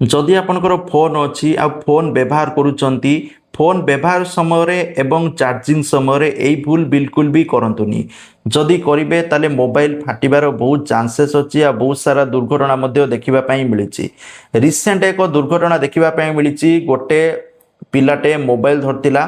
जदि आपनकर फोन अच्छी आ फोन व्यवहार करूचंती फोन व्यवहार समय एवं चार्जिंग समय यही भूल बिल्कुल भी करंतुनी। जदि करेंगे ताले मोबाइल फाटिबार बहुत चांसेस अच्छी आ बहुत सारा दुर्घटना मध्य देखिबा पई मिलिछि। रिसेंट एक दुर्घटना देखिबा पई मिलिछि। गोटे पिलाटे मोबाइल धरतिला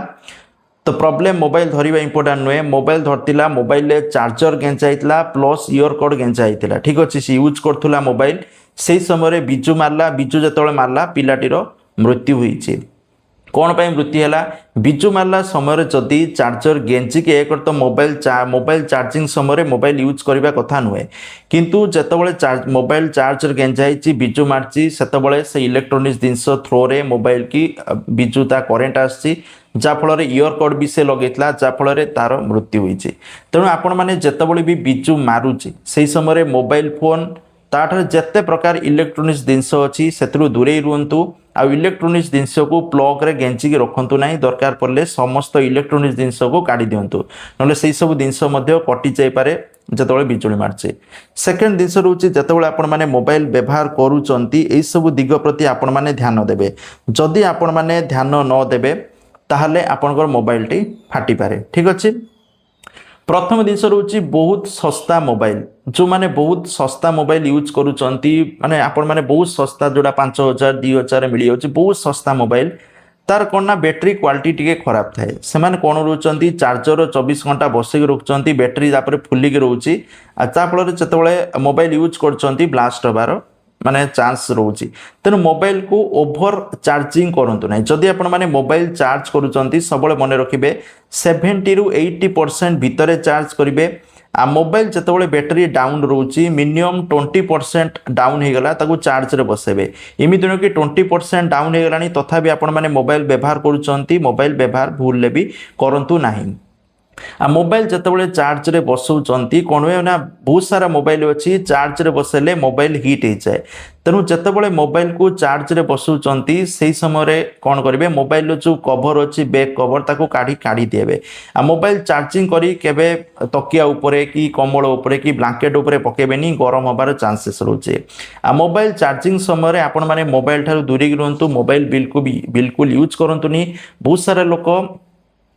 तो प्रॉब्लम मोबाइल धरिबा इंपोर्टेंट नुहे। मोबाइल धरतिला मोबाइल रे चार्जर गेंचाइतला प्लस इयर कड गेंचाइतला। ठीक अछि सी यूज करथुला मोबाइल से समय बिजु मारला। बिजु जतले मारला पिलाटीर मृत्यु होईछि। कौन पर मृत्यु है बिजु मारला समय जदि चार्जर गेंचिके एक तो मोबाइल चार्जिंग समय मोबाइल यूज करने कथा नुहे किंतु जितेबाला मोबाइल चार्जर गेंजाई बिजु मार्ची से इलेक्ट्रोनिक्स जिनस थ्रोरे मोबाइल की बिजु ता करेन्ट आसी जाफल इयर कड भी से लगेला जाफल तार मृत्यु होती। तेणु आपण मैंने जितेबाला भी बिजु मारुची से समय मोबाइल फोन ताठार जिते प्रकार इलेक्ट्रोनिक्स जिनस अच्छी से दूरे रुहतु। आ इलेक्ट्रोनिक्स जिनस को प्लग रे गेंचिक रखु ना। दरकार पड़े समस्त इलेक्ट्रोनिक्स जिनस को काढ़ी दिंतु ना से सब जिनस कटि जापे जो बिजुली मार्चे। सेकेंड जिनस रोचे जितेबाला आपण मैंने मोबाइल व्यवहार करुँच सब दिग प्रति आपण मैंने ध्यान देवे। जदि आपण मैंने ध्यान न देवे ताहले आपणकर मोबाइल टी फाटी पारे। ठीक अच्छे। प्रथम जिनस रोचे बहुत सस्ता मोबाइल जो माने बहुत सस्ता मोबाइल यूज करुँच माने आपण माने बहुत सस्ता जोड़ा 5000 2000 मिल जाऊँच बहुत सस्ता मोबाइल तार कौन ना बैटेरी क्वालिटी टी खराब थाए। से कौन रोच चार्जर 24 घंटा बसैक रखुच्च बैटेरी फुलिक रोचे फल जो मोबाइल यूज कर ब्लास्ट हबार माने चांस रोचे। तेणु मोबाइल को ओभर चार्जिंग करंतु ना। जदि आपण माने मोबाइल चार्ज करूचंती सबले मन रखिबे 70 ରୁ 80% भितर चार्ज करिवे। आ मोबाइल जितेबाला बैटेरी डाउन रोची मिनिमम 20% डाउन हो गला ताकू चार्ज रे बसेबे। इमिति नुह कि 20% डाउन हो गलानी तथापि आपण माने मोबाइल व्यवहार करूचंती मोबाइल व्यवहार भूल ले भी करंतु नाही। आ मोबाइल जितेबाला चार्ज रे बसौचंती कौन हुए ना बहुत सारा मोबाइल अच्छी चार्ज रे बसेले मोबाइल हिट हो जाए। तेणु जितेबाला मोबाइल को चार्ज रे बसौचंती से समय कौन करेंगे मोबाइल जो कवर अच्छी बैक कवर ताको काढ़ी देवे। आ मोबाइल चार्जिंग करी केबे तकिया उपरे कि कम्बल उपरे कि ब्लैंकेट उपरे पकेबेनी गरम हबार चांसेस रोचे। आ मोबाइल चार्जिंग समय आपण माने मोबाइल ठारू दूरी रुहतु। मोबाइल बिल्कुल यूज करंतुनी। बहुत सारा लोक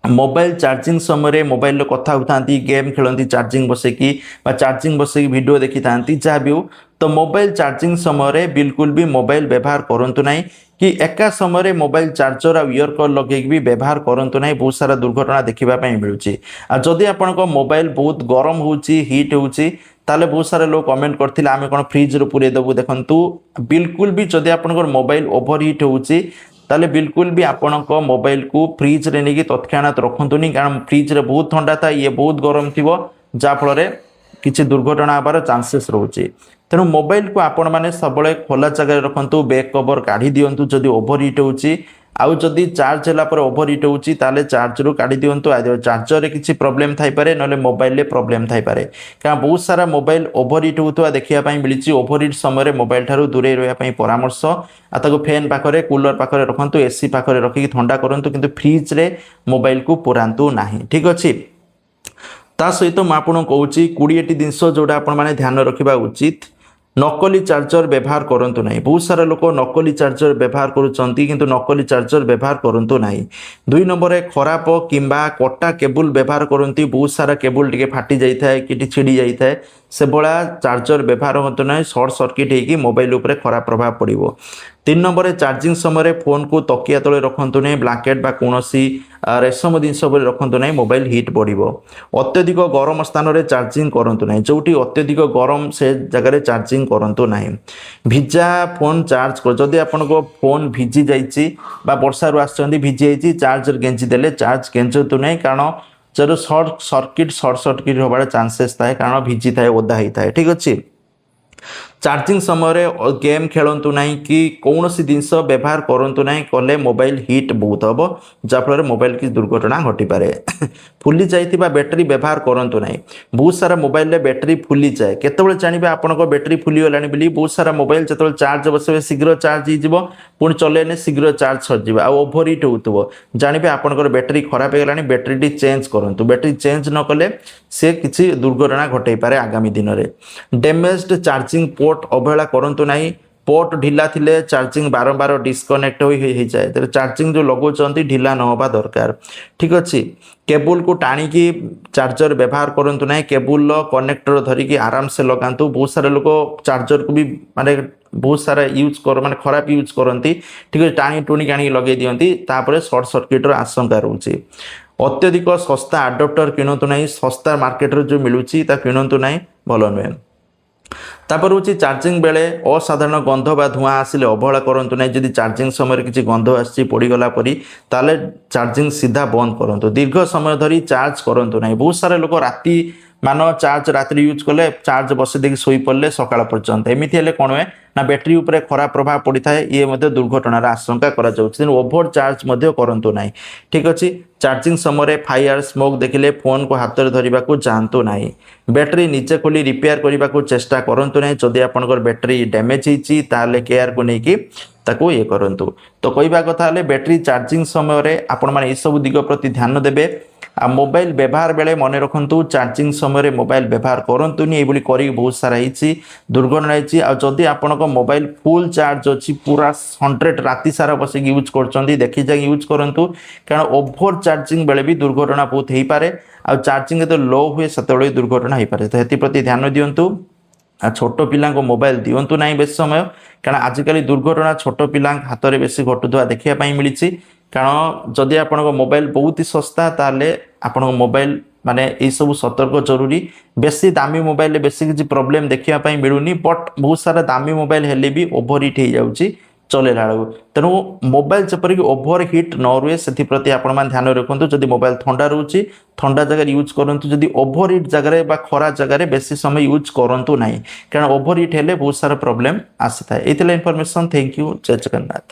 मोबाइल चार्जिंग समय मोबाइल कथा होता गेम खेलती चार्जिंग बसैकी चार्जिंग बसैकी वीडियो देखी था जहाँ भी हो तो मोबाइल चार्जिंग समय बिल्कुल भी मोबाइल व्यवहार करंतु नहीं कि एका समय मोबाइल चार्जर आ इयर कड लगे भी व्यवहार करंतु नहीं। बहुत सारा दुर्घटना देखा मिलूँ। आ जदि आपण मोबाइल बहुत गरम होची हिट होची ताले बहुत सारे लोग कमेंट करथिले आमे कोन फ्रिज रो पुरे देबु। देखंतु बिल्कुल भी जदि आपनकर मोबाइल ओभर हिट होची ताले बिल्कुल भी आपण मोबाइल को फ्रिज रे नहीं तत्क्षणात रखंतुनी कारण फ्रिज रे बहुत ठंडा था ये बहुत गरम थिबो जा फल किसी दुर्घटना हबार चांसेस रोचे। तेणु मोबाइल को आपण मैंने सब खोला जगह रखु बैक कवर काढ़ी दिंतु जदि ओभर हिट होची आउ जदि चार्ज है ओभर हिट होची ताले चार्ज रू काढ़ी दिंतु। चार्जर रे किसी प्रॉब्लम थाई पारे नले मोबाइल रे प्रॉब्लम थाई पारे कारण बहुत सारा मोबाइल ओभर हिट होता देखा मिली। ओभर हिट समय मोबाइल ठारू दूरे रहा परामर्श ताको फैन पाखरे कूलर पाखरे रखंतु एसी पाखरे रखिकी ठंडा करंतु किंतु फ्रिज रे मोबाइल को पुरांतु नाही। ठीक अच्छे। ता सहित मुझे आपको कहूँ 20टी जिनस जोड़ा आपण मैंने ध्यान रखा उचित। नकली चार्जर व्यवहार करंतु नहीं। बहुत सारा लोक नकली चार्जर व्यवहार करुचंती किंतु नकली चार्जर व्यवहार करंतु नहीं। 2 नंबर खराब किंबा कटा केबुल व्यवहार करंती। बहुत सारा केबुल टिके फाटी जाई थाए कि छिड़ी जाई थाए से बड़ा चार्जर व्यवहार होतु नहीं। शॉर्ट सर्किट होगी मोबाइल उपरे खराब प्रभाव पड़ो। 3 नंबर चार्जिंग समय फोन को तकिया तले रखंतु नहीं ब्लैंकेट बा कोनोसी रेशम जिनस रखंतु नहीं मोबाइल हिट बढ़ो। अत्यधिक गरम स्थान रे चार्जिंग करंतु नहीं। जोटी अत्यधिक गरम से जगह चार्जिंग करंतु नहीं। भिजा फोन चार्ज कर जदि आपण को फोन भिजी जाइछि बा वर्षा रु आछंती भिजी जाइछि चार्जर गेंजी देले चार्ज गेंजतु नहीं कारण जब शॉर्ट सर्किट होबार चांसेस थाए कारण भिजी थाए ओदा ही थाए। ठीक अच्छे। चार्जिंग समय गेम खेलतु नहीं कि कौन सी जिनस व्यवहार करंतु नहीं कले मोबाइल हिट बहुत हम जाफल मोबाइल की दुर्घटना घटी पारे। फुली जाइथिबा बैटेरी व्यवहार करंतु नहीं। बहुत सारा मोबाइल रे बैटेरी फुली जाए केतेबेले जानिबे आपनको बैटेरी फुली गलानी बोली। बहुत सारा मोबाइल जेतेबेले चार्ज बसेबे शीघ्र चार्ज हो जिवो पुणी चलेने शीघ्र चार्ज सरजिबो आ ओभर हिट होतबो जानिबे आपनकर बैटेरी खराब हो गलानी बैटेरी टी चेंज करंतु। बैटेरी चेंज न कले से किसी दुर्घटना घटै पारे आगामी दिन में। डैमेज्ड चार्जिंग पोर्ट अवहेला करंतु नहीं। पोर्ट ढिला थिले चार्जिंग बारंबार डिस्कनेक्ट हो जाए तेरे चार्जिंग जो लगौंट ढिला न होबा दरकार ठीक अच्छे केबुल को टाणिकी चार्जर व्यवहार करंतु ना केबुल कनेक्टर धरिकी आराम से लगातु बहुत सारे लोग चार्जर को भी माने बहुत सारा यूज कर माने खराब यूज करती ठीक है टाणी टुणी काणी लगे दियंती तापर शॉर्ट सर्किट रो आशंका रहउची अत्यधिक सस्ता अडाप्टर किणतु ना सस्ता मार्केट रे जो मिलुची ता किणतु ना भल नुहे तापर हूँ चार्जिंग बेले असाधारण गंध बा धुआं आसिले अवहेला करंतु ना जदि चार्जिंग समय किसी गंध आसी पोड़गला परी ताले चार्जिंग सीधा बंद करंतु दीर्घ समय धरी चार्ज करंतु ना बहुत सारे लोग राति मान चार्ज रात्रि यूज कले चार्ज बसे देखिए शोई पड़े सकाळ पर्यंत एमती हेल्ले कौन हुए ना बैटेरी उपरे खराब प्रभाव पड़ी था ये दुर्घटनार आशंका तेणु ओभर चार्ज करंतु ना ठीक अच्छे चार्जिंग समय फायर स्मोक देखिले फोन को हाथ में धरने को जातु ना बैटेरी निजे खोली रिपेयर करने को चेष्टा करंतु ना जदि आपंकर बैटेरी डैमेज होती केयर को लेकिन ताको ये करंतु तो कहवा कथा बैटेरी चार्जिंग समय आपण मैंने सब दिग प्रति ध्यान देवे आ मोबाइल व्यवहार बेले मन रखु चार्जिंग समय मोबाइल व्यवहार करंतुनी ये कर बहुत सारा होती दुर्घटना होती आदि आपण मोबाइल फुल चार्ज अच्छी पूरा 100 राति सारा बस यूज कर देखी जाए यूज करूँ कारण ओभर चार्जिंग बेले भी दुर्घटना बहुत हो पारे आ चार्जिंग जो लो हुए से दुर्घटना हो पारे तो ये प्रति ध्यान दिंतु छोट पिला मोबाइल दिंतु ना बेस समय कारण आजिकल दुर्घटना छोट पिला हाथ में बेसी घटुवा देखापी मिली कारण जदि आपण मोबाइल बहुत ही सस्ता ताले आपण मोबाइल माने ये सब सतर्क जरूरी बेसी दामी मोबाइल बेसी किसी प्रॉब्लम देखापी मिलूनी बट बहुत सारा दामी मोबाइल हेले भी ओभर हिट हो जाऊँगी चलेला तेणु मोबाइल जपरिक ओभर हिट न रुए से प्रति आपण मैंने ध्यान रखुद जदि मोबाइल ठंडा रोचे ठंडा जगह यूज करूँ जदि ओभर हिट जगह खरा जगह बेसी समय यूज करूँ ना कारण ओभर हिट हेले बहुत सारा प्रॉब्लम आसी था ये इनफॉरमेशन थैंक यू जय जगन्नाथ।